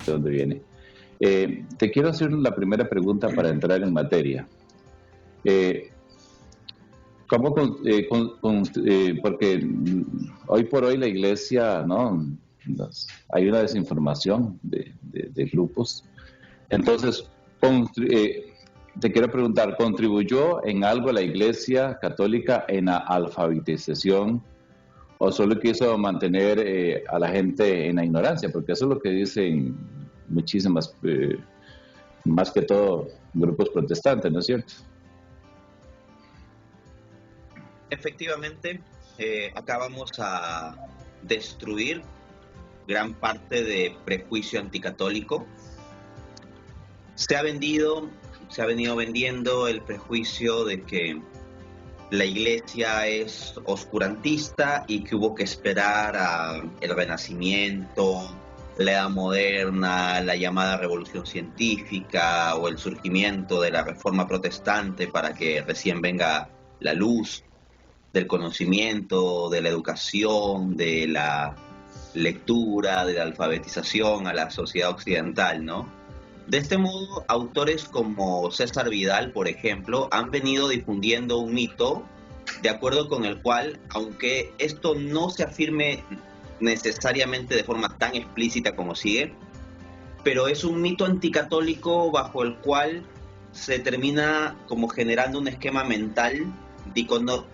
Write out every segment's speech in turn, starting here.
de dónde viene. Te quiero hacer la primera pregunta para entrar en materia. Porque hoy por hoy la iglesia, ¿no? Hay una desinformación de grupos. Entonces, te quiero preguntar, ¿contribuyó en algo la iglesia católica en la alfabetización o solo quiso mantener a la gente en la ignorancia? Porque eso es lo que dicen muchísimas, más que todo, grupos protestantes, ¿no es cierto? Efectivamente, acá vamos a destruir gran parte de prejuicio anticatólico. Se ha venido vendiendo el prejuicio de que la iglesia es oscurantista y que hubo que esperar al Renacimiento, la Edad Moderna, la llamada Revolución Científica o el surgimiento de la Reforma Protestante para que recién venga la luz del conocimiento, de la educación, de la lectura, de la alfabetización a la sociedad occidental, ¿no? De este modo, autores como César Vidal, por ejemplo, han venido difundiendo un mito de acuerdo con el cual, aunque esto no se afirme necesariamente de forma tan explícita como sigue, pero es un mito anticatólico bajo el cual se termina como generando un esquema mental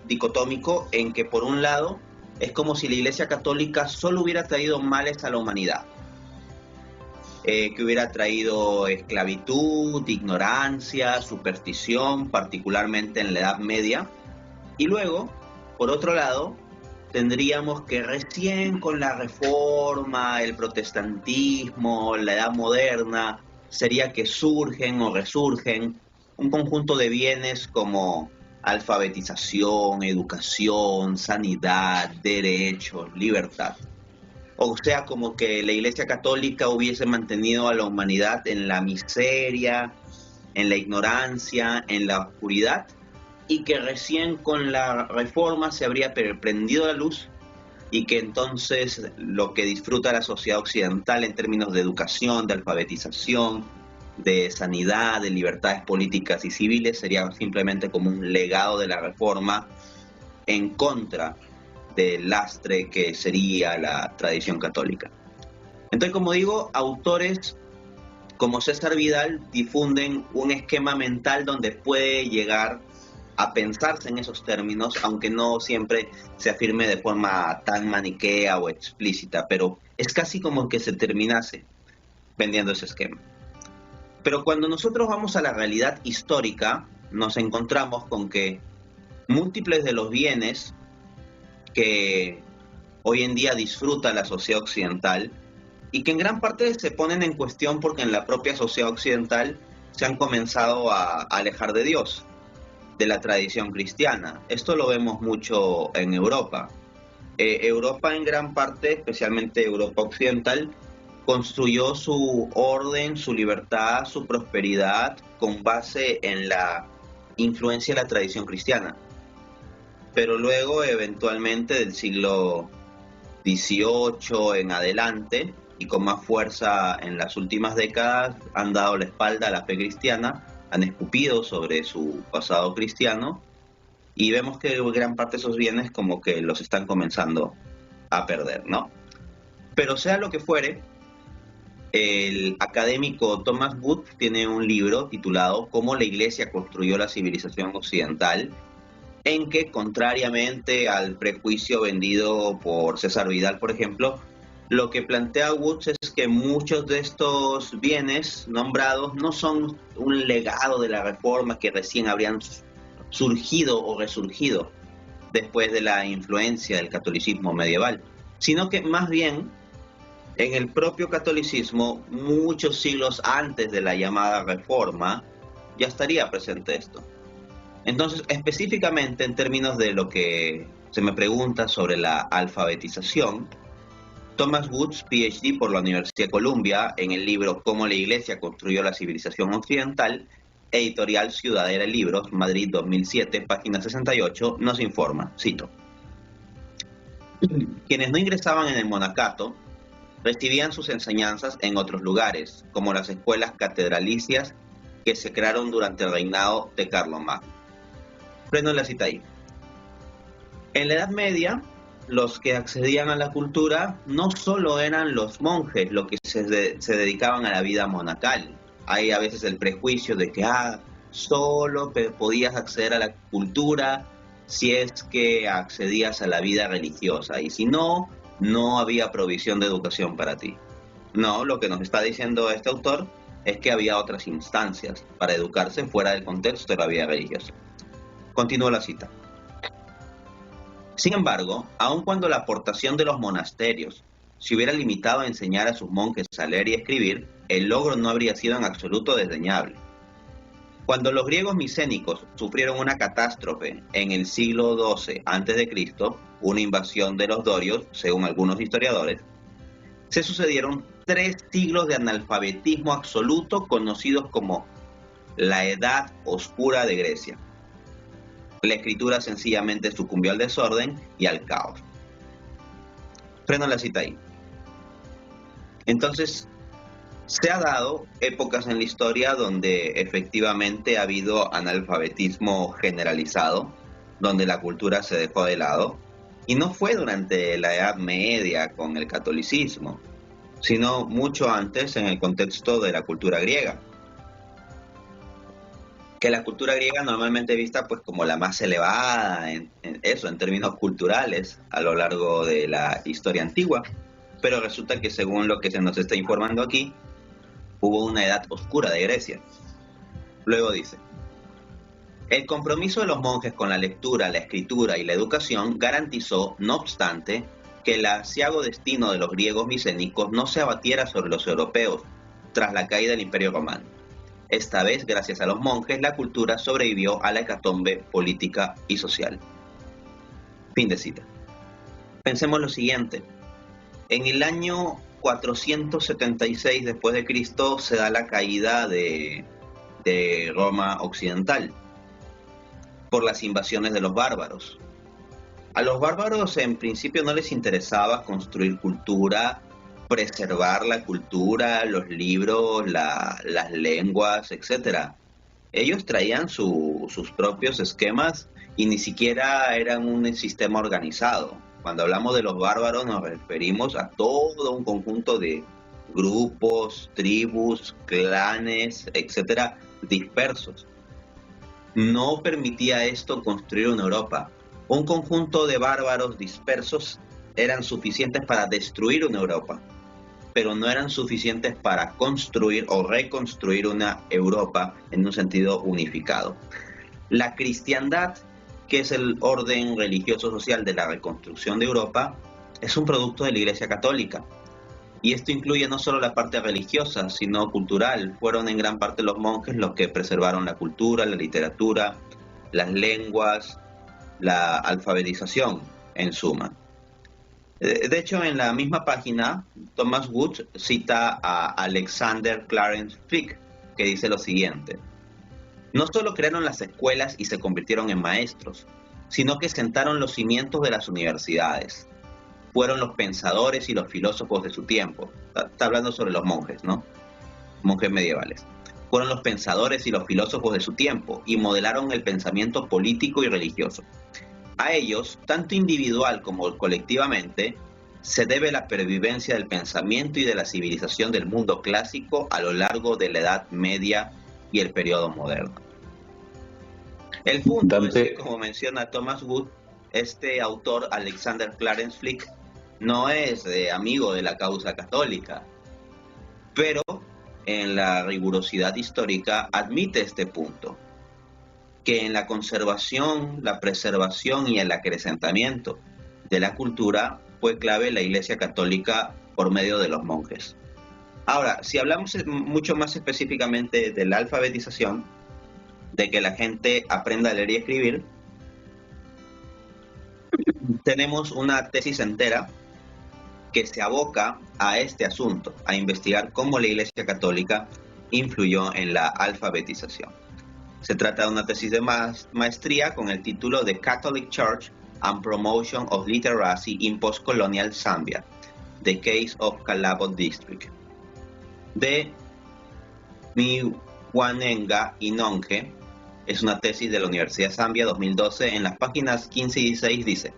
dicotómico en que, por un lado, es como si la Iglesia Católica solo hubiera traído males a la humanidad, que hubiera traído esclavitud, ignorancia, superstición, particularmente en la Edad Media. Y luego, por otro lado, tendríamos que recién con la Reforma, el protestantismo, la Edad Moderna, sería que surgen o resurgen un conjunto de bienes como alfabetización, educación, sanidad, derechos, libertad. O sea, como que la Iglesia Católica hubiese mantenido a la humanidad en la miseria, en la ignorancia, en la oscuridad, y que recién con la Reforma se habría prendido la luz y que entonces lo que disfruta la sociedad occidental en términos de educación, de alfabetización, de sanidad, de libertades políticas y civiles sería simplemente como un legado de la Reforma en contra del lastre que sería la tradición católica. Entonces, como digo, autores como César Vidal difunden un esquema mental donde puede llegar a pensarse en esos términos, aunque no siempre se afirme de forma tan maniquea o explícita, pero es casi como que se terminase vendiendo ese esquema. Pero cuando nosotros vamos a la realidad histórica, nos encontramos con que múltiples de los bienes que hoy en día disfruta la sociedad occidental y que en gran parte se ponen en cuestión porque en la propia sociedad occidental se han comenzado a alejar de Dios, de la tradición cristiana. Esto lo vemos mucho en Europa. Europa en gran parte, especialmente Europa occidental, construyó su orden, su libertad, su prosperidad con base en la influencia de la tradición cristiana. Pero luego, eventualmente, del siglo XVIII en adelante, y con más fuerza en las últimas décadas, han dado la espalda a la fe cristiana, han escupido sobre su pasado cristiano, y vemos que gran parte de esos bienes como que los están comenzando a perder, ¿no? Pero sea lo que fuere, el académico Thomas Wood tiene un libro titulado Cómo la Iglesia construyó la civilización occidental, en que, contrariamente al prejuicio vendido por César Vidal, por ejemplo, lo que plantea Woods es que muchos de estos bienes nombrados no son un legado de la Reforma que recién habrían surgido o resurgido después de la influencia del catolicismo medieval, sino que más bien en el propio catolicismo, muchos siglos antes de la llamada Reforma, ya estaría presente esto. Entonces, específicamente en términos de lo que se me pregunta sobre la alfabetización, Thomas Woods, PhD por la Universidad de Columbia, en el libro Cómo la Iglesia construyó la civilización occidental, editorial Ciudadela Libros, Madrid 2007, página 68, nos informa, cito: quienes no ingresaban en el monacato recibían sus enseñanzas en otros lugares, como las escuelas catedralicias que se crearon durante el reinado de Carlomagno. Prendo la cita ahí. En la Edad Media, los que accedían a la cultura no solo eran los monjes los que se dedicaban a la vida monacal. Hay a veces el prejuicio de que solo podías acceder a la cultura si es que accedías a la vida religiosa, y si no, no había provisión de educación para ti. No, lo que nos está diciendo este autor es que había otras instancias para educarse fuera del contexto de la vida religiosa. Continúo la cita. Sin embargo, aun cuando la aportación de los monasterios se hubiera limitado a enseñar a sus monjes a leer y escribir, el logro no habría sido en absoluto desdeñable. Cuando los griegos micénicos sufrieron una catástrofe en el siglo XII a.C., una invasión de los dorios, según algunos historiadores, se sucedieron 3 siglos de analfabetismo absoluto conocidos como la Edad Oscura de Grecia. La escritura sencillamente sucumbió al desorden y al caos. Freno la cita ahí. Entonces, se ha dado épocas en la historia donde efectivamente ha habido analfabetismo generalizado, donde la cultura se dejó de lado, y no fue durante la Edad Media con el catolicismo, sino mucho antes en el contexto de la cultura griega. Que la cultura griega normalmente vista pues como la más elevada en términos culturales a lo largo de la historia antigua, pero resulta que según lo que se nos está informando aquí, hubo una edad oscura de Grecia. Luego dice: el compromiso de los monjes con la lectura, la escritura y la educación garantizó, no obstante, que el aciago destino de los griegos micénicos no se abatiera sobre los europeos tras la caída del Imperio Romano. Esta vez, gracias a los monjes, la cultura sobrevivió a la hecatombe política y social. Fin de cita. Pensemos lo siguiente. En el año 476 después de Cristo se da la caída de Roma occidental por las invasiones de los bárbaros. A los bárbaros en principio no les interesaba construir cultura, preservar la cultura, los libros, las lenguas, etc. Ellos traían sus propios esquemas y ni siquiera eran un sistema organizado. Cuando hablamos de los bárbaros nos referimos a todo un conjunto de grupos, tribus, clanes, etcétera, dispersos. No permitía esto construir una Europa. Un conjunto de bárbaros dispersos eran suficientes para destruir una Europa, pero no eran suficientes para construir o reconstruir una Europa en un sentido unificado. La cristiandad, que es el orden religioso social de la reconstrucción de Europa, es un producto de la Iglesia Católica. Y esto incluye no solo la parte religiosa, sino cultural. Fueron en gran parte los monjes los que preservaron la cultura, la literatura, las lenguas, la alfabetización, en suma. De hecho, en la misma página, Thomas Wood cita a Alexander Clarence Fick, que dice lo siguiente: no solo crearon las escuelas y se convirtieron en maestros, sino que sentaron los cimientos de las universidades. Fueron los pensadores y los filósofos de su tiempo. Está hablando sobre los monjes, ¿no? Monjes medievales. Fueron los pensadores y los filósofos de su tiempo y modelaron el pensamiento político y religioso. A ellos, tanto individual como colectivamente, se debe la pervivencia del pensamiento y de la civilización del mundo clásico a lo largo de la Edad Media y el periodo moderno. El punto es que, como menciona Thomas Wood, este autor, Alexander Clarence Fick, no es amigo de la causa católica, pero en la rigurosidad histórica admite este punto, que en la conservación, la preservación y el acrecentamiento de la cultura fue clave la Iglesia Católica por medio de los monjes. Ahora, si hablamos mucho más específicamente de la alfabetización, de que la gente aprenda a leer y escribir, tenemos una tesis entera que se aboca a este asunto, a investigar cómo la Iglesia Católica influyó en la alfabetización. Se trata de una tesis de maestría con el título The Catholic Church and Promotion of Literacy in Postcolonial Zambia, The Case of Calabo District, de Mwanenga Inonge. Es una tesis de la Universidad de Zambia 2012. En las páginas 15 y 16 dice: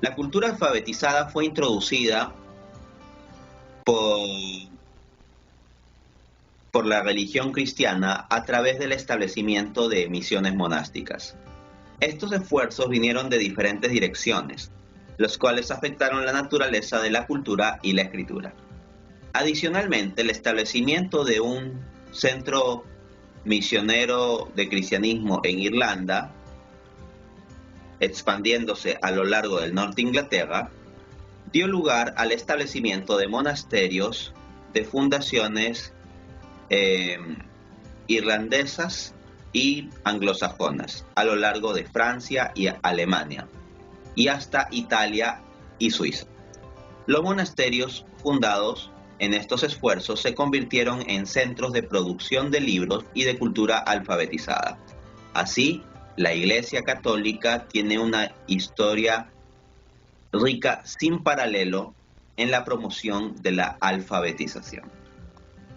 la cultura alfabetizada fue introducida por la religión cristiana a través del establecimiento de misiones monásticas. Estos esfuerzos vinieron de diferentes direcciones, los cuales afectaron la naturaleza de la cultura y la escritura. Adicionalmente, el establecimiento de un centro misionero de cristianismo en Irlanda, expandiéndose a lo largo del norte de Inglaterra, dio lugar al establecimiento de monasterios de fundaciones irlandesas y anglosajonas a lo largo de Francia y Alemania, y hasta Italia y Suiza. Los monasterios fundados en estos esfuerzos se convirtieron en centros de producción de libros y de cultura alfabetizada. Así, la Iglesia Católica tiene una historia rica sin paralelo en la promoción de la alfabetización.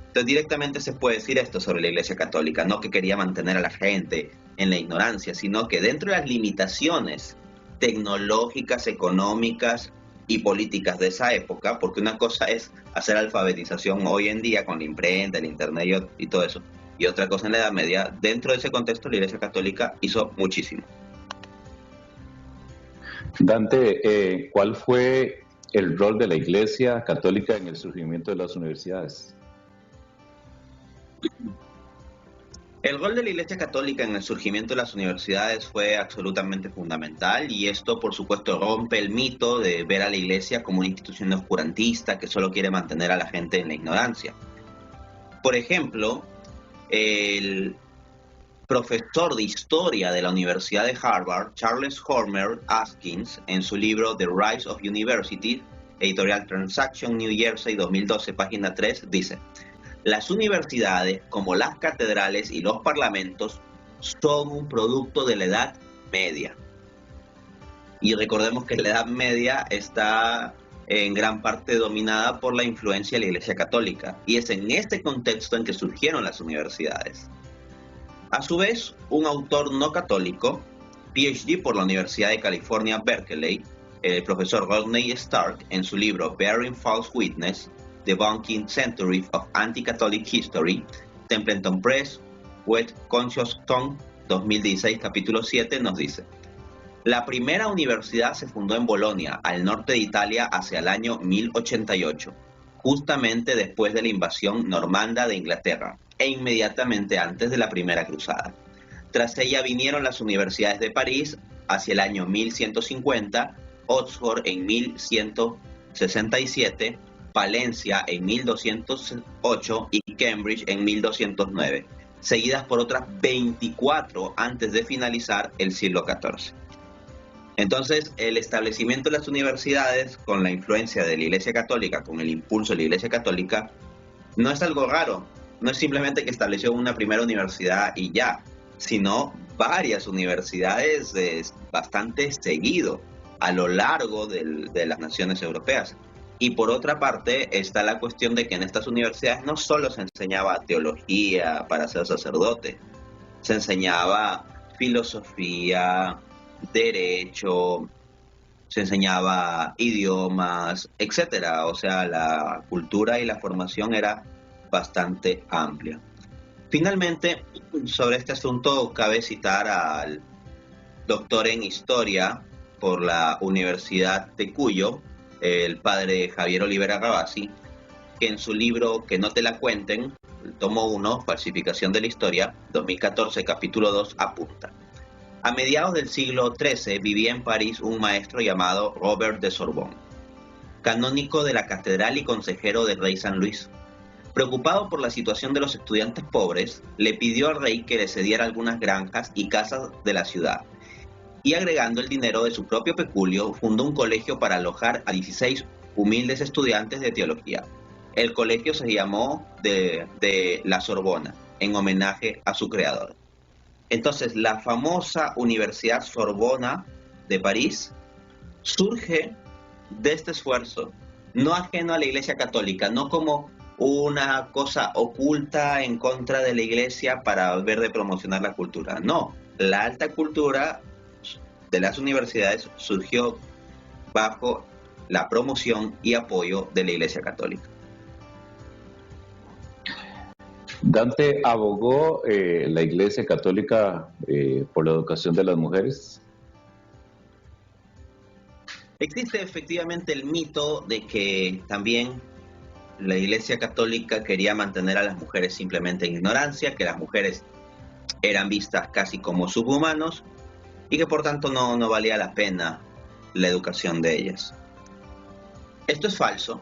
Entonces, directamente se puede decir esto sobre la Iglesia Católica, no que quería mantener a la gente en la ignorancia, sino que dentro de las limitaciones tecnológicas, económicas y políticas de esa época, porque una cosa es hacer alfabetización hoy en día con la imprenta, el internet y todo eso, y otra cosa en la Edad Media, dentro de ese contexto la Iglesia Católica hizo muchísimo. Dante, ¿cuál fue el rol de la Iglesia Católica en el surgimiento de las universidades? El rol de la Iglesia Católica en el surgimiento de las universidades fue absolutamente fundamental, y esto, por supuesto, rompe el mito de ver a la Iglesia como una institución oscurantista que solo quiere mantener a la gente en la ignorancia. Por ejemplo, el profesor de historia de la Universidad de Harvard, Charles Homer Askins, en su libro The Rise of University, editorial Transaction New Jersey 2012, página 3, dice: las universidades, como las catedrales y los parlamentos, son un producto de la Edad Media. Y recordemos que la Edad Media está en gran parte dominada por la influencia de la Iglesia Católica, y es en este contexto en que surgieron las universidades. A su vez, un autor no católico, PhD por la Universidad de California, Berkeley, el profesor Rodney Stark, en su libro Bearing False Witness, Debunking Centuries of Anti-Catholic History, Templeton Press, West Conscious Tongue, 2016, capítulo 7, nos dice: la primera universidad se fundó en Bolonia, al norte de Italia, hacia el año 1088, justamente después de la invasión normanda de Inglaterra, e inmediatamente antes de la Primera Cruzada. Tras ella vinieron las universidades de París hacia el año 1150, Oxford en 1167, Palencia en 1208 y Cambridge en 1209, seguidas por otras 24 antes de finalizar el siglo XIV. Entonces, el establecimiento de las universidades, con la influencia de la Iglesia Católica, con el impulso de la Iglesia Católica, no es algo raro. No es simplemente que estableció una primera universidad y ya, sino varias universidades bastante seguido a lo largo de las naciones europeas. Y por otra parte está la cuestión de que en estas universidades no solo se enseñaba teología para ser sacerdote, se enseñaba filosofía, derecho, se enseñaba idiomas, etcétera. O sea, la cultura y la formación era bastante amplia. Finalmente, sobre este asunto cabe citar al doctor en historia por la Universidad de Cuyo, el padre Javier Olivera Rabasi, que en su libro Que no te la cuenten, el tomo 1, Falsificación de la Historia, 2014, capítulo 2, apunta: a mediados del siglo XIII vivía en París un maestro llamado Robert de Sorbonne, canónico de la catedral y consejero del rey San Luis. Preocupado por la situación de los estudiantes pobres, le pidió al rey que le cediera algunas granjas y casas de la ciudad, y agregando el dinero de su propio peculio, fundó un colegio para alojar a 16 humildes estudiantes de teología. El colegio se llamó de la Sorbona, en homenaje a su creador. Entonces, la famosa Universidad Sorbona de París surge de este esfuerzo no ajeno a la Iglesia Católica, no como una cosa oculta en contra de la Iglesia para ver de promocionar la cultura. No, la alta cultura de las universidades surgió bajo la promoción y apoyo de la Iglesia Católica. Dante, ¿abogó la Iglesia Católica por la educación de las mujeres? Existe efectivamente el mito de que también la Iglesia Católica quería mantener a las mujeres simplemente en ignorancia, que las mujeres eran vistas casi como subhumanos y que por tanto no valía la pena la educación de ellas. Esto es falso.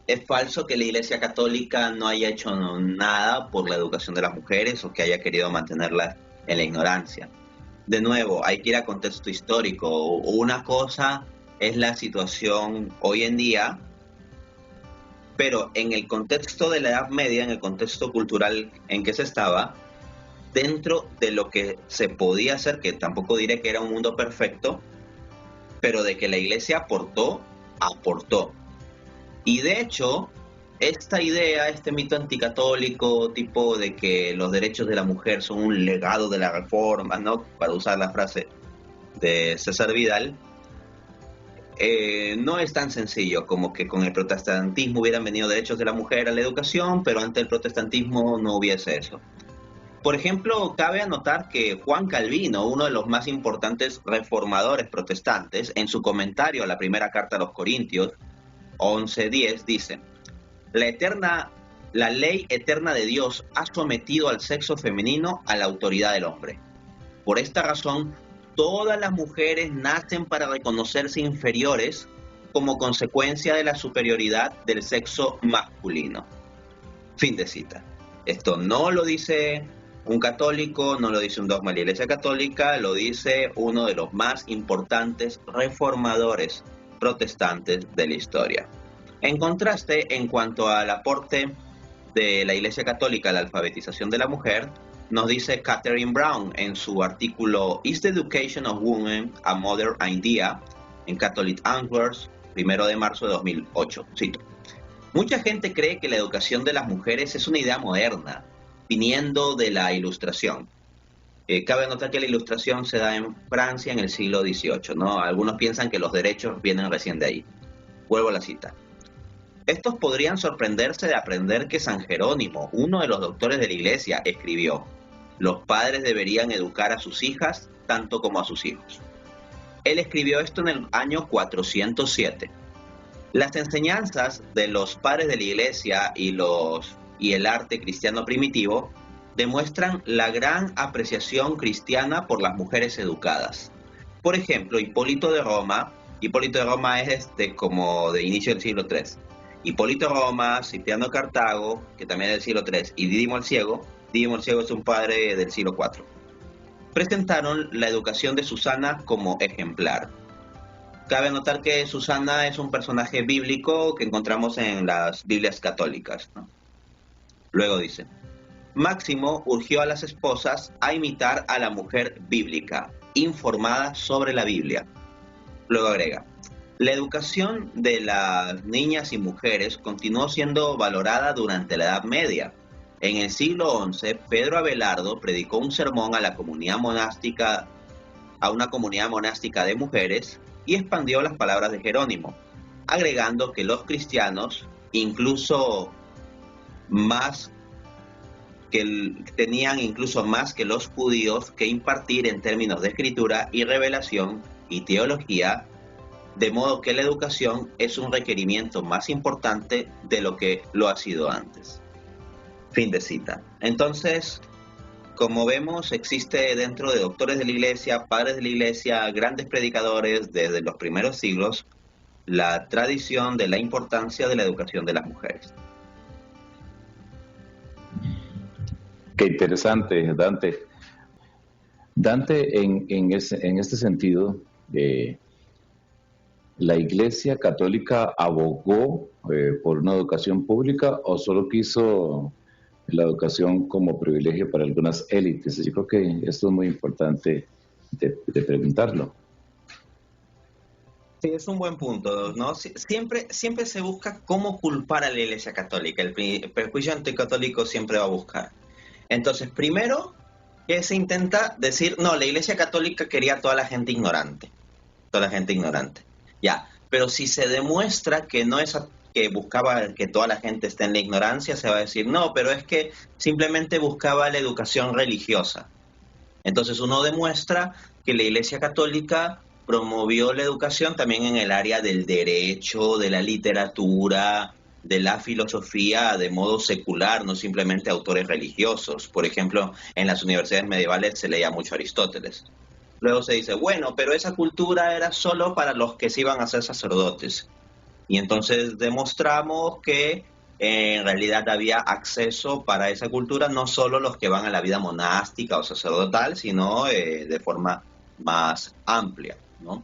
Es falso que la Iglesia Católica no haya hecho nada por la educación de las mujeres o que haya querido mantenerlas en la ignorancia. De nuevo, hay que ir a contexto histórico. Una cosa es la situación hoy en día, pero en el contexto de la Edad Media, en el contexto cultural en que se estaba, dentro de lo que se podía hacer, que tampoco diré que era un mundo perfecto, pero de que la Iglesia aportó. Y de hecho, esta idea, este mito anticatólico, tipo de que los derechos de la mujer son un legado de la Reforma, ¿no? Para usar la frase de César Vidal, no es tan sencillo como que con el protestantismo hubieran venido derechos de la mujer a la educación, pero ante el protestantismo no hubiese eso. Por ejemplo, cabe anotar que Juan Calvino, uno de los más importantes reformadores protestantes, en su comentario a la primera carta a los Corintios, 11:10, dice: la ley eterna de Dios ha sometido al sexo femenino a la autoridad del hombre. Por esta razón, todas las mujeres nacen para reconocerse inferiores como consecuencia de la superioridad del sexo masculino. Fin de cita. Esto no lo dice un católico, no lo dice un dogma de la Iglesia Católica, lo dice uno de los más importantes reformadores protestantes de la historia. En contraste, en cuanto al aporte de la Iglesia Católica a la alfabetización de la mujer, nos dice Catherine Brown en su artículo Is the Education of Women a Modern Idea? En Catholic Answers, 1 de marzo de 2008. Cito: mucha gente cree que la educación de las mujeres es una idea moderna, viniendo de la Ilustración. Cabe notar que la Ilustración se da en Francia en el siglo XVIII, ¿no? Algunos piensan que los derechos vienen recién de ahí. Vuelvo a la cita. Estos podrían sorprenderse de aprender que San Jerónimo, uno de los doctores de la Iglesia, escribió: los padres deberían educar a sus hijas tanto como a sus hijos. Él escribió esto en el año 407. Las enseñanzas de los padres de la Iglesia y el arte cristiano primitivo demuestran la gran apreciación cristiana por las mujeres educadas. Por ejemplo, Hipólito de Roma es como de inicio del siglo III. Hipólito Roma, Cipriano Cartago, que también es del siglo III, y Dídimo el Ciego es un padre del siglo IV. Presentaron la educación de Susana como ejemplar. Cabe notar que Susana es un personaje bíblico que encontramos en las Biblias católicas, ¿no? Luego dice: Máximo urgió a las esposas a imitar a la mujer bíblica, informada sobre la Biblia. Luego agrega: la educación de las niñas y mujeres continuó siendo valorada durante la Edad Media. En el siglo XI, Pedro Abelardo predicó un sermón a una comunidad monástica de mujeres y expandió las palabras de Jerónimo, agregando que los cristianos, tenían incluso más que los judíos que impartir en términos de escritura y revelación y teología, de modo que la educación es un requerimiento más importante de lo que lo ha sido antes. Fin de cita. Entonces, como vemos, existe dentro de doctores de la Iglesia, padres de la Iglesia, grandes predicadores desde los primeros siglos, la tradición de la importancia de la educación de las mujeres. Qué interesante, Dante. Dante, en este sentido, ¿la Iglesia Católica abogó por una educación pública o solo quiso la educación como privilegio para algunas élites? Yo creo que esto es muy importante de preguntarlo. Sí, es un buen punto, ¿no? Siempre se busca cómo culpar a la Iglesia Católica. El prejuicio anticatólico siempre va a buscar. Entonces, primero que se intenta decir, no, la Iglesia Católica quería a toda la gente ignorante, toda la gente ignorante. Ya, pero si se demuestra que no es que buscaba que toda la gente esté en la ignorancia, se va a decir, no, pero es que simplemente buscaba la educación religiosa. Entonces uno demuestra que la Iglesia Católica promovió la educación también en el área del derecho, de la literatura, de la filosofía de modo secular, no simplemente autores religiosos. Por ejemplo, en las universidades medievales se leía mucho Aristóteles. Luego se dice, bueno, pero esa cultura era solo para los que se iban a ser sacerdotes. Y entonces demostramos que en realidad había acceso para esa cultura, no solo los que van a la vida monástica o sacerdotal, sino de forma más amplia, ¿no?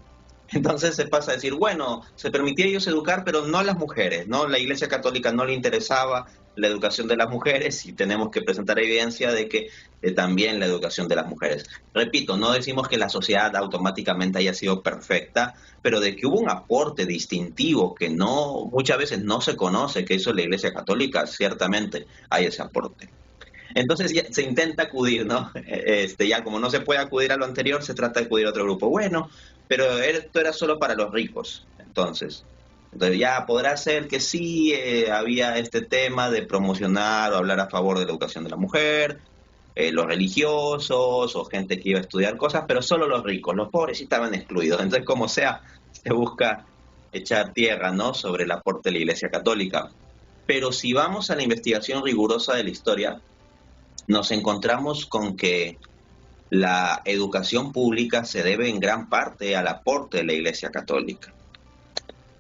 Entonces se pasa a decir, bueno, se permitía a ellos educar, pero no a las mujeres, ¿no? La Iglesia Católica no le interesaba la educación de las mujeres y tenemos que presentar evidencia de que también la educación de las mujeres. Repito, no decimos que la sociedad automáticamente haya sido perfecta, pero de que hubo un aporte distintivo que no muchas veces no se conoce que hizo la Iglesia Católica, ciertamente hay ese aporte. Entonces ya se intenta acudir, ¿no? Ya como no se puede acudir a lo anterior, se trata de acudir a otro grupo. Bueno, pero esto era solo para los ricos, entonces ya podrá ser que sí había este tema de promocionar o hablar a favor de la educación de la mujer, los religiosos o gente que iba a estudiar cosas, pero solo los ricos, los pobres sí estaban excluidos. Entonces, como sea, se busca echar tierra, ¿no?, sobre el aporte de la Iglesia Católica. Pero si vamos a la investigación rigurosa de la historia, nos encontramos con que la educación pública se debe en gran parte al aporte de la Iglesia Católica.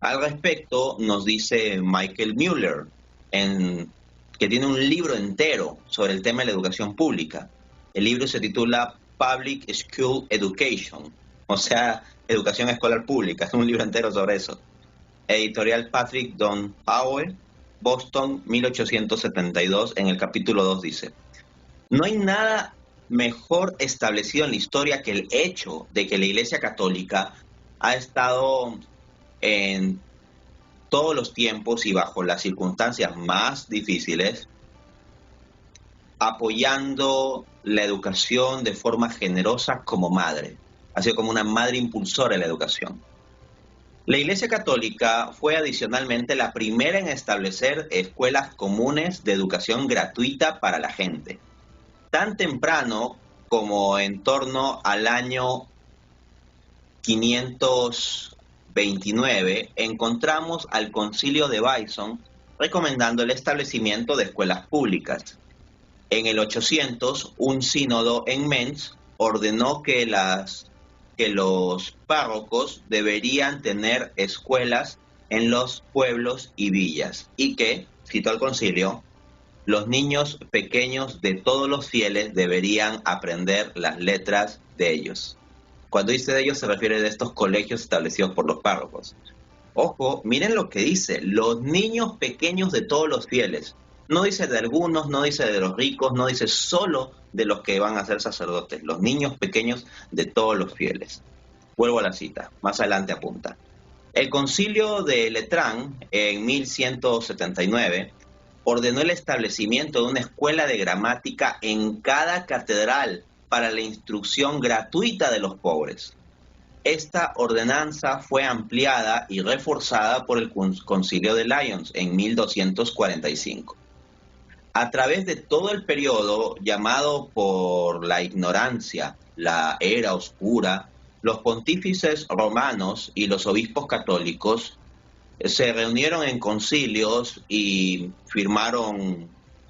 Al respecto, nos dice Michael Mueller, que tiene un libro entero sobre el tema de la educación pública. El libro se titula Public School Education, o sea, educación escolar pública. Es un libro entero sobre eso. Editorial Patrick Don Powell, Boston, 1872, en el capítulo 2 dice: no hay nada mejor establecido en la historia que el hecho de que la Iglesia Católica ha estado en todos los tiempos y bajo las circunstancias más difíciles, apoyando la educación de forma generosa como madre. Ha sido como una madre impulsora de la educación. La Iglesia Católica fue adicionalmente la primera en establecer escuelas comunes de educación gratuita para la gente. Tan temprano como en torno al año 529, encontramos al Concilio de Bison recomendando el establecimiento de escuelas públicas. En el 800, un sínodo en Metz ordenó que los párrocos deberían tener escuelas en los pueblos y villas y que, cito al concilio, los niños pequeños de todos los fieles deberían aprender las letras de ellos. Cuando dice de ellos se refiere de estos colegios establecidos por los párrocos. Ojo, miren lo que dice, los niños pequeños de todos los fieles. No dice de algunos, no dice de los ricos, no dice solo de los que van a ser sacerdotes, los niños pequeños de todos los fieles. Vuelvo a la cita, más adelante apunta. El concilio de Letrán, en 1179, ordenó el establecimiento de una escuela de gramática en cada catedral para la instrucción gratuita de los pobres. Esta ordenanza fue ampliada y reforzada por el Concilio de Lyons en 1245. A través de todo el periodo llamado por la ignorancia la Era Oscura, los pontífices romanos y los obispos católicos se reunieron en concilios y firmaron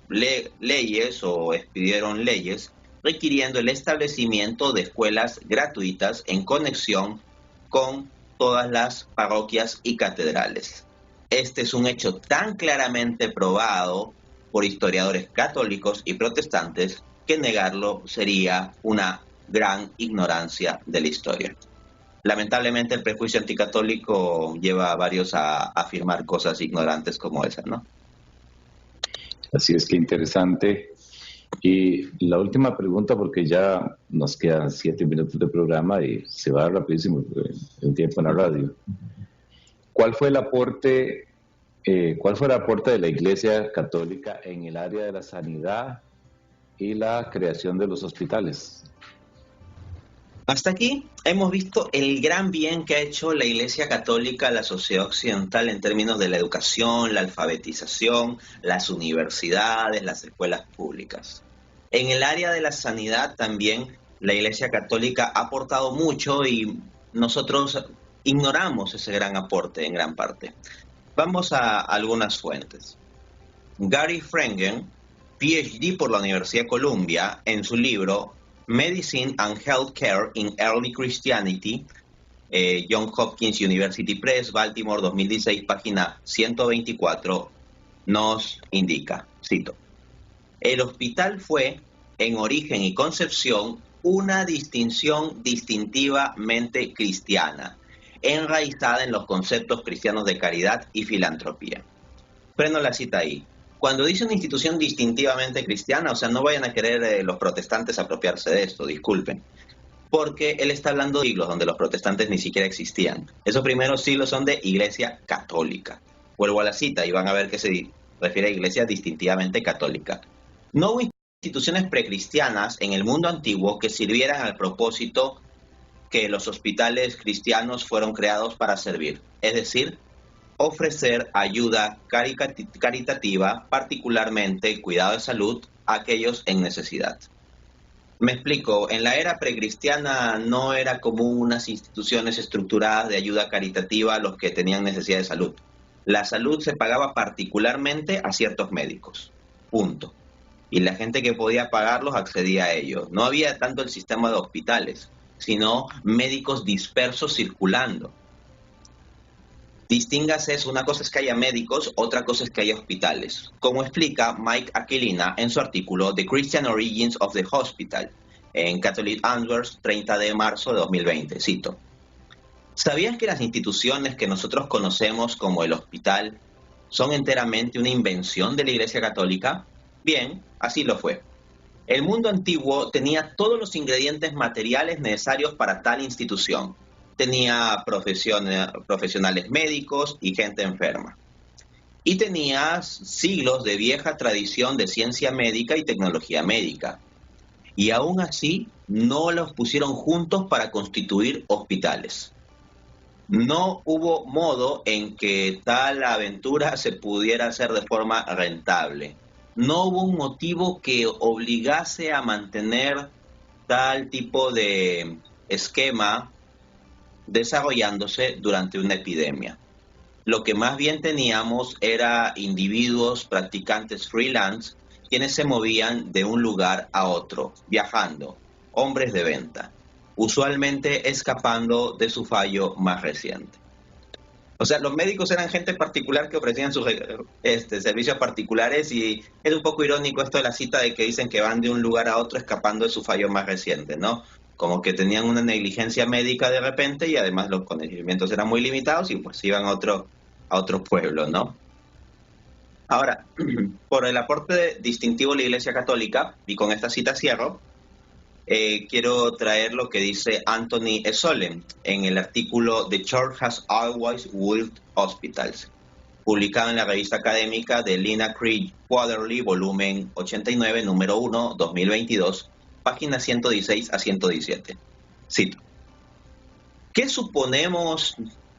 leyes o expidieron leyes requiriendo el establecimiento de escuelas gratuitas en conexión con todas las parroquias y catedrales. Este es un hecho tan claramente probado por historiadores católicos y protestantes que negarlo sería una gran ignorancia de la historia. Lamentablemente el prejuicio anticatólico lleva a varios a afirmar cosas ignorantes como esa, ¿no? Así es, que interesante. Y la última pregunta, porque ya nos quedan 7 minutos de programa y se va rapidísimo el tiempo en la radio. ¿Cuál fue el aporte, cuál fue el aporte de la Iglesia Católica en el área de la sanidad y la creación de los hospitales? Hasta aquí hemos visto el gran bien que ha hecho la Iglesia Católica a la sociedad occidental en términos de la educación, la alfabetización, las universidades, las escuelas públicas. En el área de la sanidad también la Iglesia Católica ha aportado mucho y nosotros ignoramos ese gran aporte en gran parte. Vamos a algunas fuentes. Gary Frengen, PhD por la Universidad de Columbia, en su libro Medicine and Healthcare in Early Christianity, Johns Hopkins University Press, Baltimore, 2016, página 124, nos indica, cito, el hospital fue, en origen y concepción, una distinción distintivamente cristiana, enraizada en los conceptos cristianos de caridad y filantropía. Prendo la cita ahí. Cuando dice una institución distintivamente cristiana, o sea, no vayan a querer los protestantes apropiarse de esto, disculpen. Porque él está hablando de siglos donde los protestantes ni siquiera existían. Esos primeros siglos son de Iglesia Católica. Vuelvo a la cita y van a ver que se refiere a Iglesia distintivamente católica. No hubo instituciones precristianas en el mundo antiguo que sirvieran al propósito que los hospitales cristianos fueron creados para servir. Es decir, ofrecer ayuda caritativa, particularmente cuidado de salud, a aquellos en necesidad. Me explico, en la era precristiana no era común unas instituciones estructuradas de ayuda caritativa a los que tenían necesidad de salud. La salud se pagaba particularmente a ciertos médicos, punto. Y la gente que podía pagarlos accedía a ellos. No había tanto el sistema de hospitales, sino médicos dispersos circulando. Distíngase, una cosa es que haya médicos, otra cosa es que haya hospitales. Como explica Mike Aquilina en su artículo The Christian Origins of the Hospital, en Catholic Answers, 30 de marzo de 2020. Cito. ¿Sabías que las instituciones que nosotros conocemos como el hospital son enteramente una invención de la Iglesia Católica? Bien, así lo fue. El mundo antiguo tenía todos los ingredientes materiales necesarios para tal institución. Tenía profesionales médicos y gente enferma. Y tenía siglos de vieja tradición de ciencia médica y tecnología médica. Y aún así no los pusieron juntos para constituir hospitales. No hubo modo en que tal aventura se pudiera hacer de forma rentable. No hubo un motivo que obligase a mantener tal tipo de esquema desarrollándose durante una epidemia. Lo que más bien teníamos era individuos practicantes freelance quienes se movían de un lugar a otro, viajando, hombres de venta, usualmente escapando de su fallo más reciente. O sea, los médicos eran gente particular que ofrecían sus servicios particulares y es un poco irónico esto de la cita de que dicen que van de un lugar a otro escapando de su fallo más reciente, ¿no? Como que tenían una negligencia médica de repente y además los conocimientos eran muy limitados y pues iban a otro pueblo, ¿no? Ahora, por el aporte distintivo de la Iglesia Católica, y con esta cita cierro, quiero traer lo que dice Anthony Esolen en el artículo The Church Has Always Built Hospitals, publicado en la revista académica de Lina Creed Quarterly, volumen 89, número 1, 2022, páginas 116 a 117. Cito. ¿Qué suponemos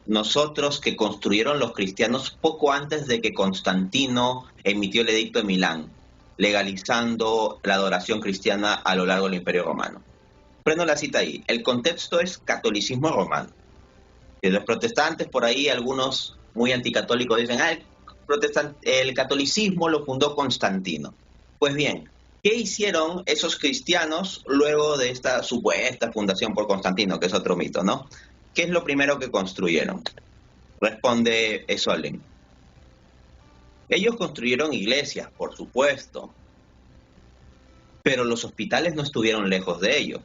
nosotros que construyeron los cristianos poco antes de que Constantino emitió el Edicto de Milán, legalizando la adoración cristiana a lo largo del Imperio Romano? Prendo la cita ahí. El contexto es catolicismo romano. Y los protestantes, por ahí algunos muy anticatólicos dicen, el catolicismo lo fundó Constantino. Pues bien, ¿qué hicieron esos cristianos luego de esta supuesta fundación por Constantino, que es otro mito, ¿no? ¿Qué es lo primero que construyeron? Responde Esolen. Ellos construyeron iglesias, por supuesto, pero los hospitales no estuvieron lejos de ello.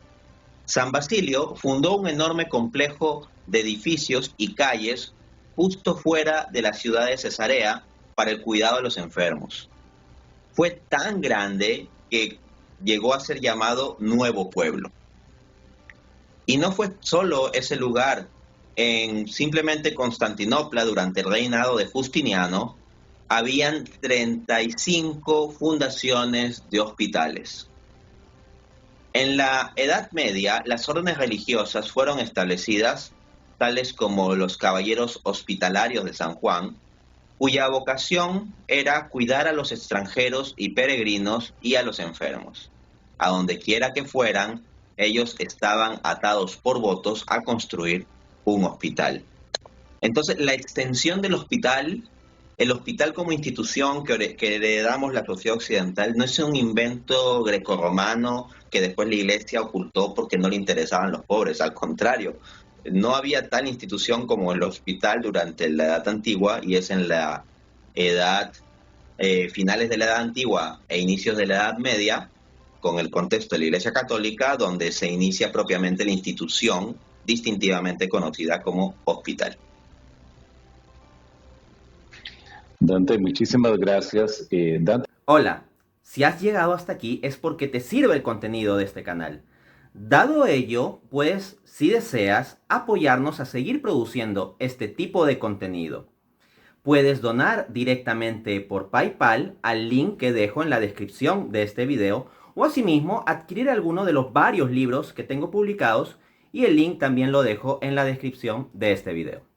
San Basilio fundó un enorme complejo de edificios y calles justo fuera de la ciudad de Cesarea para el cuidado de los enfermos. Fue tan grande que llegó a ser llamado Nuevo Pueblo. Y no fue solo ese lugar. En simplemente Constantinopla, durante el reinado de Justiniano, habían 35 fundaciones de hospitales. En la Edad Media, las órdenes religiosas fueron establecidas, tales como los Caballeros Hospitalarios de San Juan, cuya vocación era cuidar a los extranjeros y peregrinos y a los enfermos. A donde quiera que fueran, ellos estaban atados por votos a construir un hospital. Entonces, la extensión del hospital, el hospital como institución que heredamos la sociedad occidental, no es un invento grecorromano que después la Iglesia ocultó porque no le interesaban los pobres. Al contrario, no había tal institución como el hospital durante la Edad Antigua, y es en la edad, finales de la Edad Antigua e inicios de la Edad Media, con el contexto de la Iglesia Católica, donde se inicia propiamente la institución distintivamente conocida como hospital. Dante, muchísimas gracias. Dante. Hola, si has llegado hasta aquí es porque te sirve el contenido de este canal. Dado ello, pues, si deseas apoyarnos a seguir produciendo este tipo de contenido, puedes donar directamente por PayPal al link que dejo en la descripción de este video, o asimismo adquirir alguno de los varios libros que tengo publicados, y el link también lo dejo en la descripción de este video.